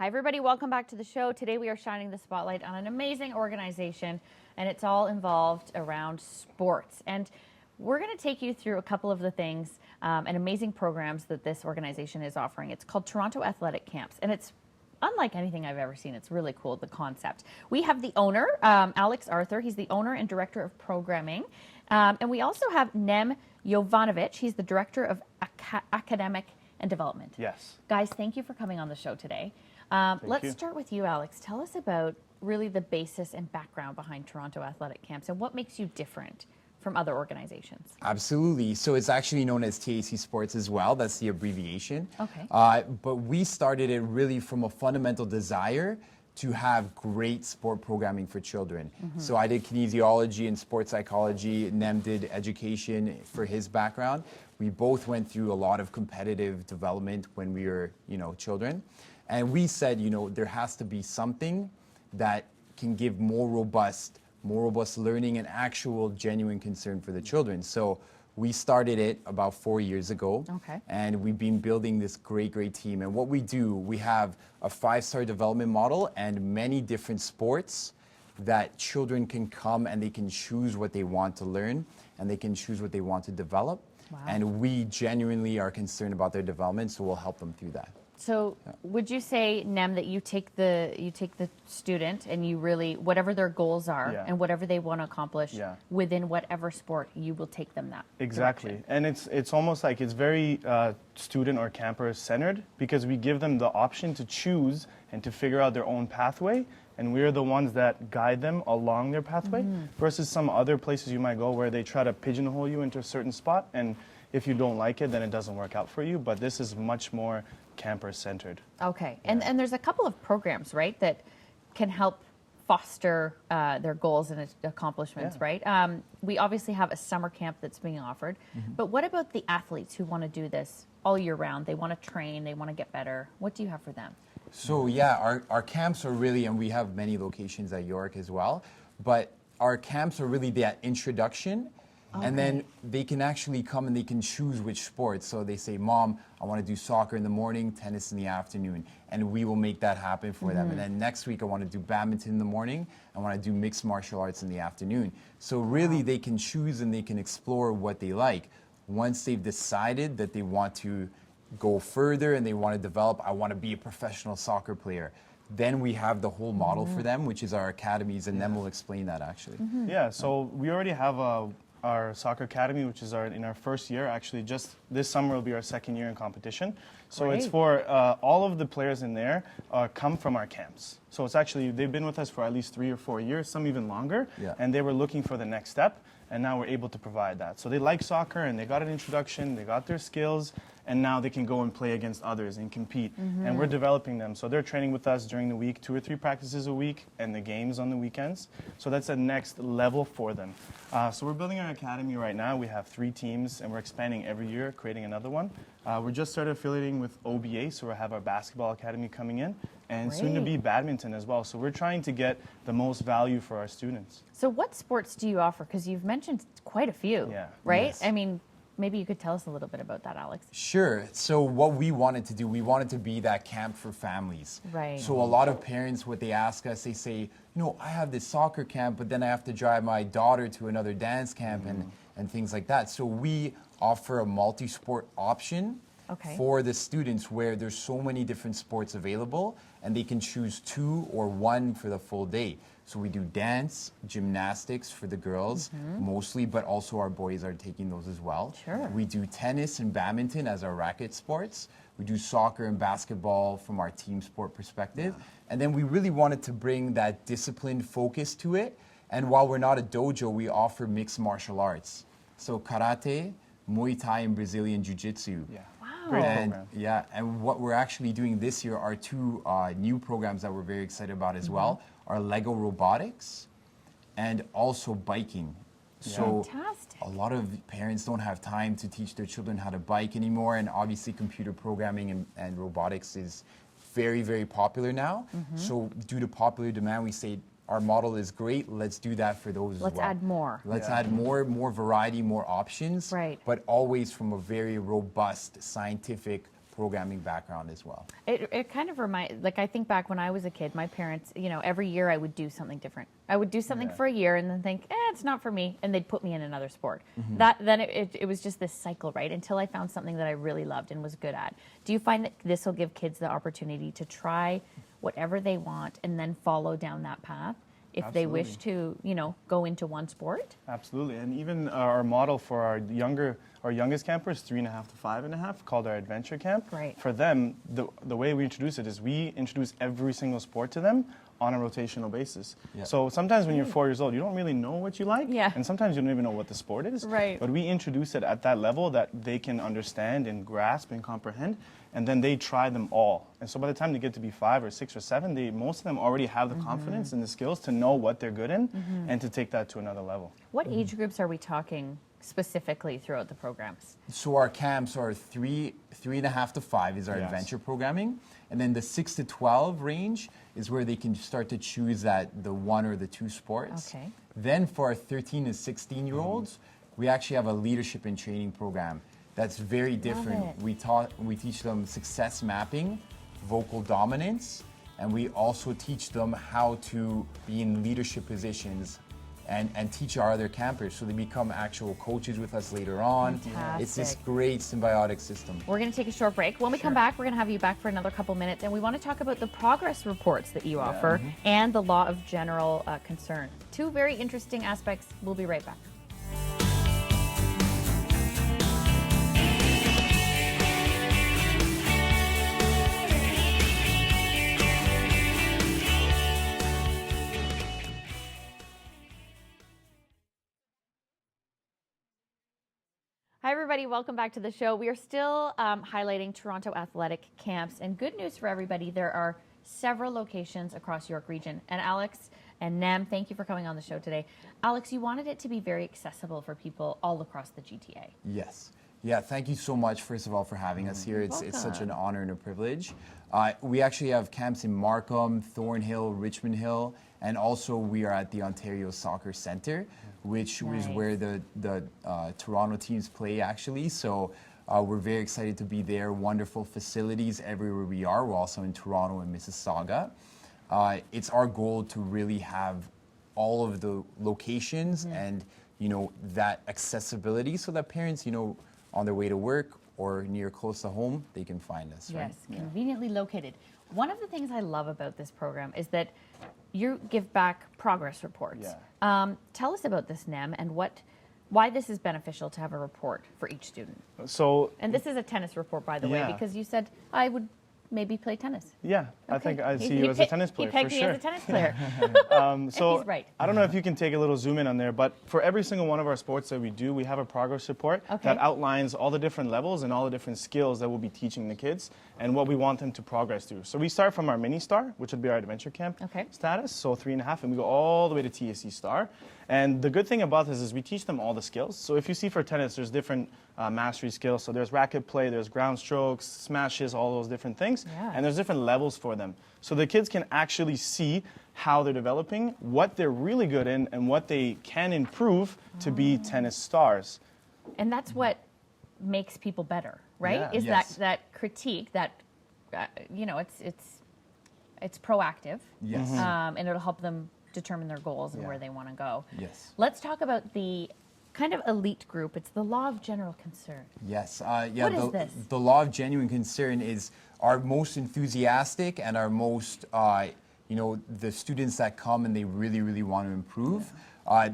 Hi, everybody. Welcome back to the show. Today we are shining the spotlight on an amazing organization, and it's all involved around sports. And we're going to take you through a couple of the things and amazing programs that this organization is offering. It's called Toronto Athletic Camps, and it's unlike anything I've ever seen. It's really cool, the concept. We have the owner, Alex Arthur. He's the owner and director of programming. And we also have Jovanovic. He's the director of academic and development. Yes. Guys, thank you for coming on the show today. Let's start with you, Alex. Tell us about really the basis and background behind Toronto Athletic Camps and what makes you different from other organizations. Absolutely. So it's actually known as TAC Sports as well. That's the abbreviation. Okay. But we started it really from a fundamental desire to have great sport programming for children. So I did kinesiology and sports psychology. Nem did education for his background. We both went through a lot of competitive development when we were, children. And we said, there has to be something that can give more robust learning and actual genuine concern for the children. So we started it about 4 years ago. Okay. And we've been building this great team. And what we do, we have a 5-star development model and many different sports that children can come and they can choose what they want to learn and they can choose what they want to develop. Wow. And we genuinely are concerned about their development, so we'll help them through that. So would you say, Nem, that you take the student and you really, whatever their goals are and whatever they want to accomplish within whatever sport, you will take them that Exactly. direction. And it's almost like it's very student or camper centered because we give them the option to choose and to figure out their own pathway. And we're the ones that guide them along their pathway versus some other places you might go where they try to pigeonhole you into a certain spot. And if you don't like it, then it doesn't work out for you. But this is much more camper-centered. Okay. And there's a couple of programs, right, that can help foster their goals and accomplishments, right? We obviously have a summer camp that's being offered. But what about the athletes who want to do this all year round? They want to train, they want to get better. What do you have for them? So yeah, our camps are really, and we have many locations at York as well, but our camps are really that introduction. Okay. And then they can actually come and they can choose which sports. So they say, Mom, I want to do soccer in the morning, tennis in the afternoon. And we will make that happen for them. And then next week I want to do badminton in the morning. I want to do mixed martial arts in the afternoon. So really they can choose and they can explore what they like. Once they've decided that they want to go further and they want to develop, I want to be a professional soccer player. Then we have the whole model for them, which is our academies, and then we'll explain that actually. Yeah, so we already have our soccer academy, which is in our first year. Actually, just this summer will be our second year in competition. So it's for all of the players in there come from our camps. So it's actually, they've been with us for at least 3 or 4 years, some even longer, and they were looking for the next step, and now we're able to provide that. So they like soccer, and they got an introduction, they got their skills, and now they can go and play against others and compete. And we're developing them. So they're training with us during the week, 2 or 3 practices a week, and the games on the weekends. So that's a next level for them. So we're building our academy right now. We have 3 teams, and we're expanding every year, creating another one. We're just started affiliating with OBA, so we'll have our basketball academy coming in, and soon to be badminton as well. So we're trying to get the most value for our students. So what sports do you offer? Because you've mentioned quite a few, right? Yes. I mean, maybe you could tell us a little bit about that, Alex. Sure. So what we wanted to do, we wanted to be that camp for families. Right. So a lot of parents, what they ask us, they say, I have this soccer camp, but then I have to drive my daughter to another dance camp and things like that. So we offer a multi-sport option for the students where there's so many different sports available and they can choose 2 or 1 for the full day. So we do dance, gymnastics for the girls mostly, but also our boys are taking those as well. Sure. We do tennis and badminton as our racket sports. We do soccer and basketball from our team sport perspective. And then we really wanted to bring that disciplined focus to it. And while we're not a dojo, we offer mixed martial arts. So karate, Muay Thai, and Brazilian Jiu-Jitsu. Great And, program. and what we're actually doing this year are 2 new programs that we're very excited about as well, are Lego robotics and also biking. So Fantastic. a lot of parents don't have time to teach their children how to bike anymore, and obviously computer programming and robotics is very, very popular now. So due to popular demand, we say our model is great, let's do that for those as well. Let's add more. Let's add more variety, more options, Right. but always from a very robust, scientific, programming background as well. It kind of like, I think back when I was a kid, my parents, every year I would do something different. I would do something for a year and then think, it's not for me, and they'd put me in another sport. Then it was just this cycle, right? Until I found something that I really loved and was good at. Do you find that this will give kids the opportunity to try whatever they want and then follow down that path if they wish to, go into one sport? Absolutely. And even our model for our youngest campers, 3.5 to 5.5, called our adventure camp. Right. For them, the way we introduce it is we introduce every single sport to them on a rotational basis. Yeah. So sometimes when you're 4 years old, you don't really know what you like. Yeah. And sometimes you don't even know what the sport is. Right. But we introduce it at that level that they can understand and grasp and comprehend. And then they try them all. And so by the time they get to be 5 or 6 or 7, most of them already have the confidence and the skills to know what they're good in and to take that to another level. What age groups are we talking specifically throughout the programs? So our camps are 3.5 to 5 is our adventure programming. And then the 6 to 12 range is where they can start to choose the 1 or the 2 sports. Okay. Then for our 13 to 16-year-olds, we actually have a leadership and training program that's very different. We teach them success mapping, vocal dominance, and we also teach them how to be in leadership positions and teach our other campers so they become actual coaches with us later on. Fantastic. It's this great symbiotic system. We're going to take a short break. When we come back, we're going to have you back for another couple minutes, and we want to talk about the progress reports that you offer and the law of general concern. Two very interesting aspects. We'll be right back. Hi, everybody. Welcome back to the show. We are still highlighting Toronto athletic camps. And good news for everybody, there are several locations across York Region. And Alex and Nem, thank you for coming on the show today. Alex, you wanted it to be very accessible for people all across the GTA. Yes. Yeah, thank you so much, first of all, for having us here. It's such an honor and a privilege. We actually have camps in Markham, Thornhill, Richmond Hill, and also we are at the Ontario Soccer Centre, which is where the Toronto teams play, actually. So we're very excited to be there. Wonderful facilities everywhere we are. We're also in Toronto and Mississauga. It's our goal to really have all of the locations and, that accessibility so that parents, on their way to work or near close to home, they can find us. Yes, right? conveniently located. One of the things I love about this program is that you give back progress reports. Tell us about this, Nem, and why this is beneficial to have a report for each student. And this is a tennis report, by the way, because you said I would maybe play tennis. Yeah, okay. I think I see you as a tennis player, for sure. He pegged me as a tennis player. So he's right. I don't know if you can take a little zoom in on there, but for every single one of our sports that we do, we have a progress report that outlines all the different levels and all the different skills that we'll be teaching the kids and what we want them to progress through. So we start from our mini star, which would be our adventure camp status, so 3.5, and we go all the way to TAC star. And the good thing about this is we teach them all the skills. So if you see for tennis, there's different mastery skills. So there's racket play, there's ground strokes, smashes, all those different things. And there's different levels for them. So the kids can actually see how they're developing, what they're really good in, and what they can improve to be tennis stars. And that's what makes people better, right? Yeah. Is that critique that, it's proactive. Yes. And it'll help them determine their goals and where they want to go. Yes. Let's talk about the kind of elite group. It's the law of general concern. Yes. What is this? The law of genuine concern is our most enthusiastic and our most, the students that come and they really, really want to improve.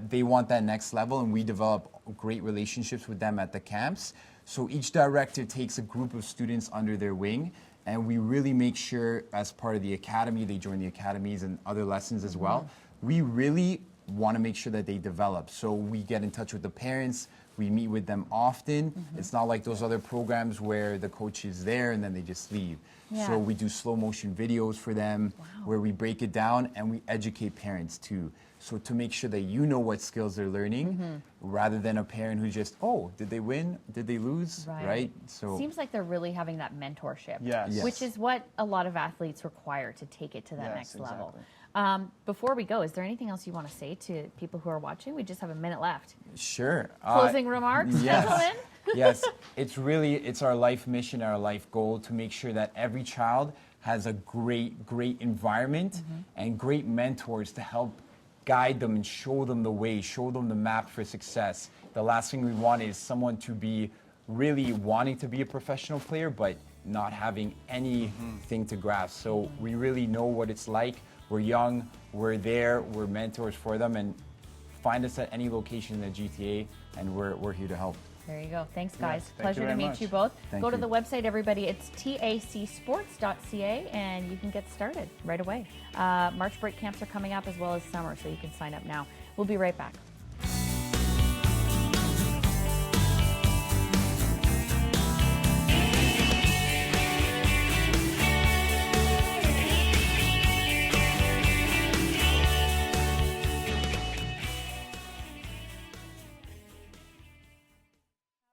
They want that next level, and we develop great relationships with them at the camps. So each director takes a group of students under their wing, and we really make sure, as part of the academy, they join the academies and other lessons as well. We really want to make sure that they develop. So we get in touch with the parents. We meet with them often. It's not like those other programs where the coach is there and then they just leave. So we do slow motion videos for them where we break it down, and we educate parents too. So to make sure that you know what skills they're learning, rather than a parent who just, did they win? Did they lose? Right? So seems like they're really having that mentorship, Yes. which is what a lot of athletes require to take it to that next level. Before we go, is there anything else you want to say to people who are watching? We just have a minute left. Sure. Closing remarks, yes. gentlemen? Yes, it's our life mission, our life goal to make sure that every child has a great environment and great mentors to help guide them and show them the way, show them the map for success. The last thing we want is someone to be really wanting to be a professional player, but not having anything to grasp. So we really know what it's like. We're young, we're there, we're mentors for them, and find us at any location in the GTA, and we're here to help. There you go. Thanks, guys. Yes, thank Pleasure you to very meet much. you both. Thank Go to you. the website, everybody. It's tacsports.ca, and you can get started right away. March break camps are coming up as well as summer, so you can sign up now. We'll be right back.